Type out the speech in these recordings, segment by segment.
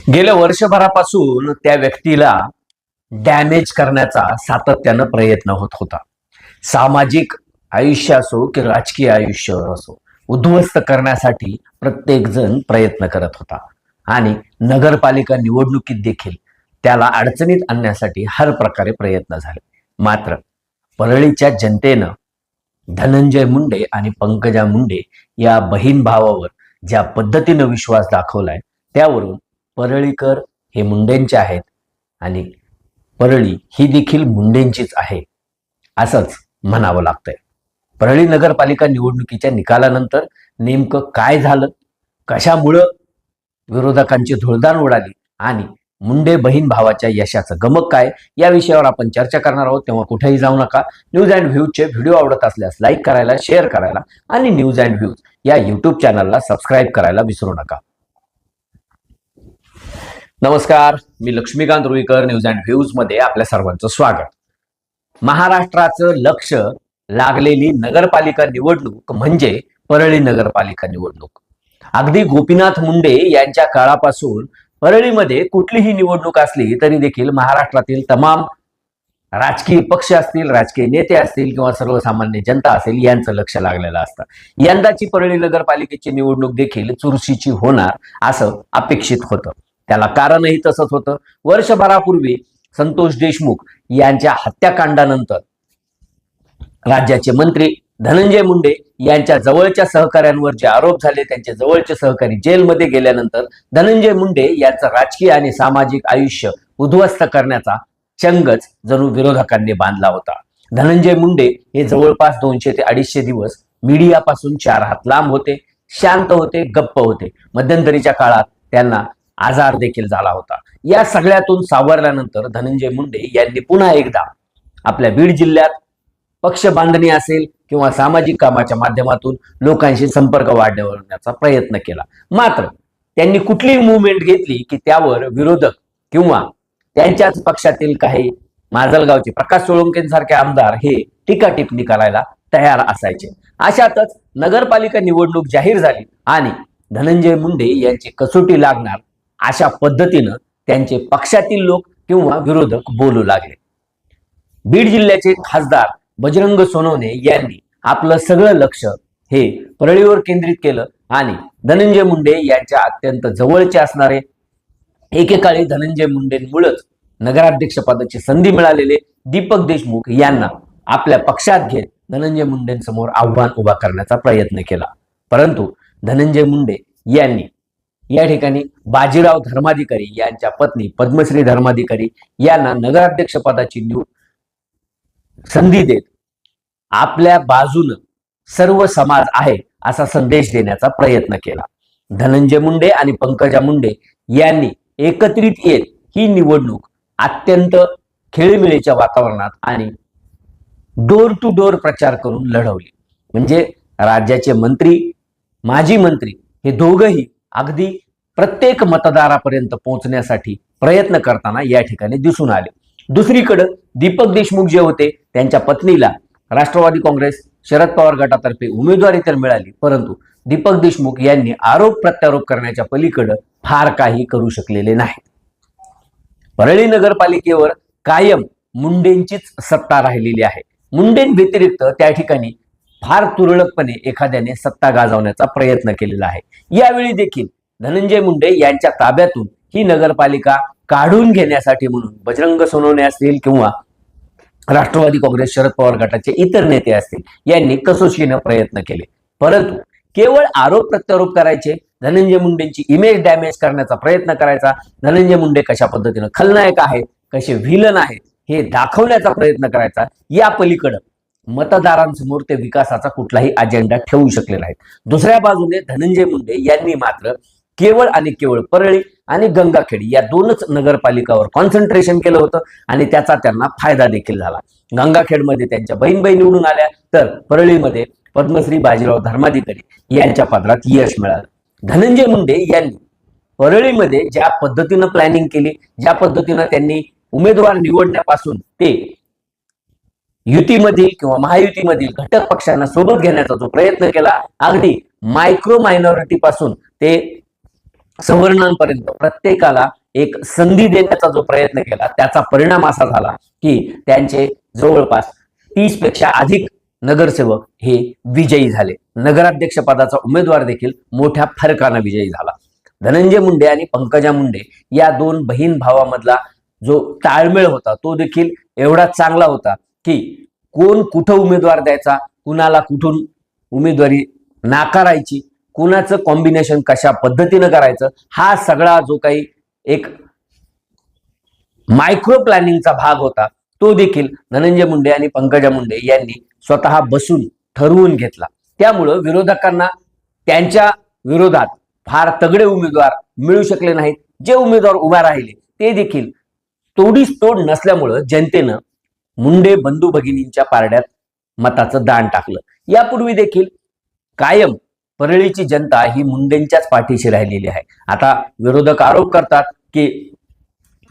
गेल्या वर्षभरापासून त्या व्यक्तीला डॅमेज करण्याचा सातत्यानं प्रयत्न होत होता. सामाजिक आयुष्य असो की राजकीय आयुष्य असो, उद्ध्वस्त करण्यासाठी प्रत्येक जण प्रयत्न करत होता आणि नगरपालिका निवडणुकीत देखील त्याला अडचणीत आणण्यासाठी हर प्रकारे प्रयत्न झाले. मात्र परळीच्या जनतेनं धनंजय मुंडे आणि पंकजा मुंडे या बहीण भावावर ज्या पद्धतीनं विश्वास दाखवलाय त्यावरून परळीकर हे मुंडेंचे आहेत आणि परळी ही देखील मुंडेंचीच आहे असंच म्हणावं लागतंय. परळी नगरपालिका निवडणुकीच्या निकालानंतर नेमकं काय झालं, कशामुळं विरोधकांची धुळदाण उडाली आणि मुंडे बहीण भावाच्या यशाचं गमक काय, या विषयावर आपण चर्चा करणार आहोत. तेव्हा कुठेही जाऊ नका. न्यूज अँड व्ह्यूजचे व्हिडिओ आवडत असल्यास लाईक करायला, शेअर करायला आणि न्यूज अँड व्ह्यूज या युट्यूब चॅनलला सबस्क्राईब करायला विसरू नका. नमस्कार, मी Laxmikant Ruikar. News and views मध्ये आपल्या सर्वांचं स्वागत. महाराष्ट्राचं लक्ष लागलेली नगरपालिका निवडणूक म्हणजे परळी नगरपालिका निवडणूक. अगदी गोपीनाथ मुंडे यांच्या काळापासून परळीमध्ये कुठलीही निवडणूक असली तरी देखील महाराष्ट्रातील तमाम राजकीय पक्ष असतील, राजकीय नेते असतील किंवा सर्वसामान्य जनता असेल यांचं लक्ष लागलेलं असतं. यंदाची परळी नगरपालिकेची निवडणूक देखील चुरशीची होणार असं अपेक्षित होतं. त्याला कारणही तसंच होतं. वर्षभरापूर्वी संतोष देशमुख यांच्या हत्याकांडानंतर राज्याचे मंत्री धनंजय मुंडे यांच्या जवळच्या सहकाऱ्यांवर जे आरोप झाले, त्यांचे जवळचे सहकारी जेलमध्ये गेल्यानंतर धनंजय मुंडे यांचं राजकीय आणि सामाजिक आयुष्य उद्ध्वस्त करण्याचा चंगच जणू विरोधकांनी बांधला होता. धनंजय मुंडे हे जवळपास 200 ते 250 दिवस मीडियापासून 4 हात लांब होते, शांत होते, गप्प होते. मध्यंतरीच्या काळात त्यांना आजार देखील झाला होता. या सगळ्यातून सावरल्यानंतर धनंजय मुंडे यांनी पुन्हा एकदा आपल्या बीड जिल्ह्यात पक्ष बांधणी असेल किंवा सामाजिक कामाच्या माध्यमातून लोकांशी संपर्क वाढवण्याचा प्रयत्न केला. मात्र त्यांनी कुठलीही मुवमेंट घेतली की त्यावर विरोधक किंवा त्यांच्याच पक्षातील काही माजलगावचे प्रकाश सोळंकेंसारखे आमदार हे टीका टिप्पणी करायला तयार असायचे. अशातच नगरपालिका निवडणूक जाहीर झाली आणि धनंजय मुंडे यांची कसोटी लागणार अशा पद्धतीनं त्यांचे पक्षातील लोक किंवा विरोधक बोलू लागले. बीड जिल्ह्याचे खासदार बजरंग सोनवणे यांनी आपलं सगळं लक्ष हे परळीवर केंद्रित केलं आणि धनंजय मुंडे यांच्या अत्यंत जवळचे असणारे, एकेकाळी धनंजय मुंडेंमुळेच नगराध्यक्ष पदाची संधी मिळालेले दीपक देशमुख यांना आपल्या पक्षात घेत धनंजय मुंडेंसमोर आव्हान उभा करण्याचा प्रयत्न केला. परंतु धनंजय मुंडे यांनी या ठिकाणी बाजीराव धर्माधिकारी यांच्या पत्नी पद्मश्री धर्माधिकारी यांना नगराध्यक्ष पदाची संधी देत आपल्या बाजूनं सर्व समाज आहे असा संदेश देण्याचा प्रयत्न केला. धनंजय मुंडे आणि पंकजा मुंडे यांनी एकत्रित येत ही निवडणूक अत्यंत खेळीमेळीच्या वातावरणात आणि डोर टू डोर प्रचार करून लढवली. म्हणजे राज्याचे मंत्री, माजी मंत्री हे दोघंही अगदी प्रत्येक मतदारापर्यंत पोहोचण्यासाठी प्रयत्न करताना या ठिकाणी दिसून आले. दुसरीकडे दीपक देशमुख जे होते त्यांच्या पत्नीला राष्ट्रवादी काँग्रेस शरद पवार गटातर्फे उमेदवारी तर मिळाली, परंतु दीपक देशमुख यांनी आरोप प्रत्यारोप करण्याच्या पलीकडे फार काही करू शकलेले नाही. परळी नगरपालिकेवर कायम मुंडेंचीच सत्ता राहिलेली आहे. मुंडेंव्यतिरिक्त त्या ठिकाणी फार तुरळकपणे एखाद्याने सत्ता गाजवण्याचा प्रयत्न केलेला आहे. यावेळी देखील धनंजय मुंडे यांच्या ताब्यातून ही नगरपालिका काढून घेण्यासाठी म्हणून बजरंग सोनवणे असतील किंवा राष्ट्रवादी काँग्रेस शरद पवार गटाचे इतर नेते असतील यांनी कसोशीने प्रयत्न केले. परंतु केवळ आरोप प्रत्यारोप करायचे, धनंजय मुंडेंची इमेज डॅमेज करण्याचा प्रयत्न करायचा, धनंजय मुंडे कशा पद्धतीने खलनायक आहेत, कसे व्हिलन आहेत हे दाखवण्याचा प्रयत्न करायचा. या पलीकडे मतदारांसमोर ते विकासाचा कुठलाही अजेंडा ठेवू शकले नाहीत. दुसऱ्या बाजूने धनंजय मुंडे यांनी मात्र केवळ आणि केवळ परळी आणि गंगाखेड या 2च नगरपालिकावर कॉन्सन्ट्रेशन केलं होतं आणि त्याचा त्यांना फायदा देखील झाला. गंगाखेडमध्ये त्यांच्या बहीण निवडून आल्या तर परळीमध्ये पद्मश्री बाजीराव धर्माधिकारी यांच्या पदरात यश मिळालं. धनंजय मुंडे यांनी परळीमध्ये ज्या पद्धतीनं प्लॅनिंग केली, ज्या पद्धतीनं त्यांनी उमेदवार निवडण्यापासून ते युतीमधील किंवा महायुतीमधील घटक पक्षांना सोबत घेण्याचा जो प्रयत्न केला, अगदी मायक्रो मायनॉरिटी पासून ते सवर्णांपर्यंत प्रत्येकाला एक संधी देण्याचा जो प्रयत्न केला त्याचा परिणाम असा झाला की त्यांचे जवळपास 30 पेक्षा अधिक नगरसेवक हे विजयी झाले. नगराध्यक्ष पदाचा उमेदवार देखील मोठ्या फरकाने विजयी झाला. धनंजय मुंडे आणि पंकजा मुंडे या दोन बहीण भावामधला जो ताळमेळ होता तो देखील एवढा चांगला होता की कोण कुठं उमेदवार द्यायचा, कुणाला कुठून उमेदवारी नाकारायची, कुणाचं कॉम्बिनेशन कशा पद्धतीनं करायचं, हा सगळा जो काही एक मायक्रो प्लॅनिंगचा भाग होता तो देखील धनंजय मुंडे आणि पंकजा मुंडे यांनी स्वतः बसून ठरवून घेतला. त्यामुळं विरोधकांना त्यांच्या विरोधात फार तगडे उमेदवार मिळू शकले नाहीत. जे उमेदवार उभा राहिले ते देखील तोडीस तोड नसल्यामुळं जनतेनं मुंडे बंधू भगिनींच्या पारड्यात मताचं दान टाकलं. यापूर्वी देखील कायम परळीची जनता ही मुंडेंच्याच पाठीशी राहिलेली आहे. आता विरोधक आरोप करतात की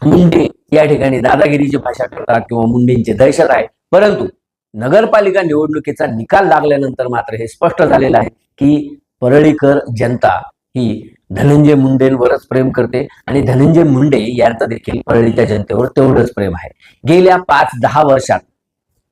मुंडे या ठिकाणी दादागिरीची भाषा करतात किंवा मुंडेंची दहशत आहे, परंतु नगरपालिका निवडणुकीचा निकाल लागल्यानंतर मात्र हे स्पष्ट झालेलं आहे की परळीकर जनता ही धनंजय मुंडेंवरच प्रेम करते आणि धनंजय मुंडे यांचं देखील परळीच्या जनतेवर तेवढंच प्रेम आहे. गेल्या 5-10 वर्षात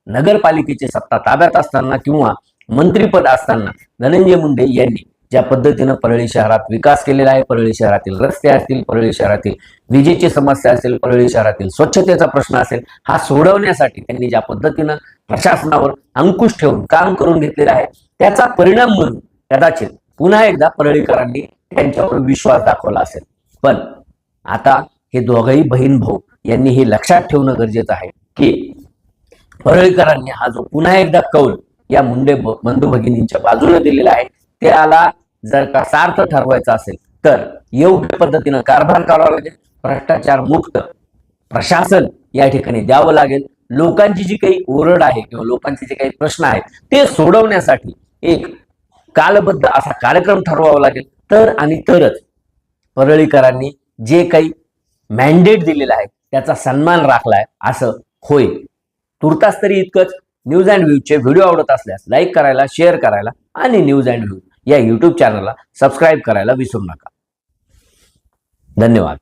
नगरपालिकेची सत्ता ताब्यात असताना किंवा मंत्रीपद असताना धनंजय मुंडे यांनी ज्या पद्धतीनं परळी शहरात विकास केलेला आहे, परळी शहरातील रस्ते असतील, परळी शहरातील विजेची समस्या असेल, परळी शहरातील स्वच्छतेचा प्रश्न असेल, हा सोडवण्यासाठी त्यांनी ज्या पद्धतीनं प्रशासनावर अंकुश ठेवून काम करून घेतलेलं आहे त्याचा परिणाम म्हणून कदाचित पुन्हा एकदा परळीकरांनी त्यांच्यावर विश्वास दाखवला असेल. पण आता हे दोघही बहीण भाऊ यांनी हे लक्षात ठेवणं गरजेचं आहे की परळीकरांनी हा जो पुन्हा एकदा कौल या मुंडे बंधू भगिनींच्या बाजूने दिलेला आहे त्याला जर का सार्थ ठरवायचा असेल तर योग्य पद्धतीनं कारभार करावा लागेल, भ्रष्टाचार मुक्त प्रशासन या ठिकाणी द्यावं लागेल. लोकांची जी काही ओरड आहे किंवा लोकांचे जे काही प्रश्न आहेत ते सोडवण्यासाठी एक कालबद्ध असा कार्यक्रम ठरवावा लागेल. तर आणि तरच परळीकरांनी जे काही मॅन्डेट दिलेला आहे त्याचा सन्मान राखलाय असं होईल. तुर्तास तरी इतकंच. न्यूज अँड व्ह्यूजचे व्हिडिओ आवडत असल्यास लाईक करायला, शेअर करायला आणि न्यूज अँड व्ह्यूज या यूट्यूब चॅनलला सबस्क्राईब करायला विसरू नका. धन्यवाद.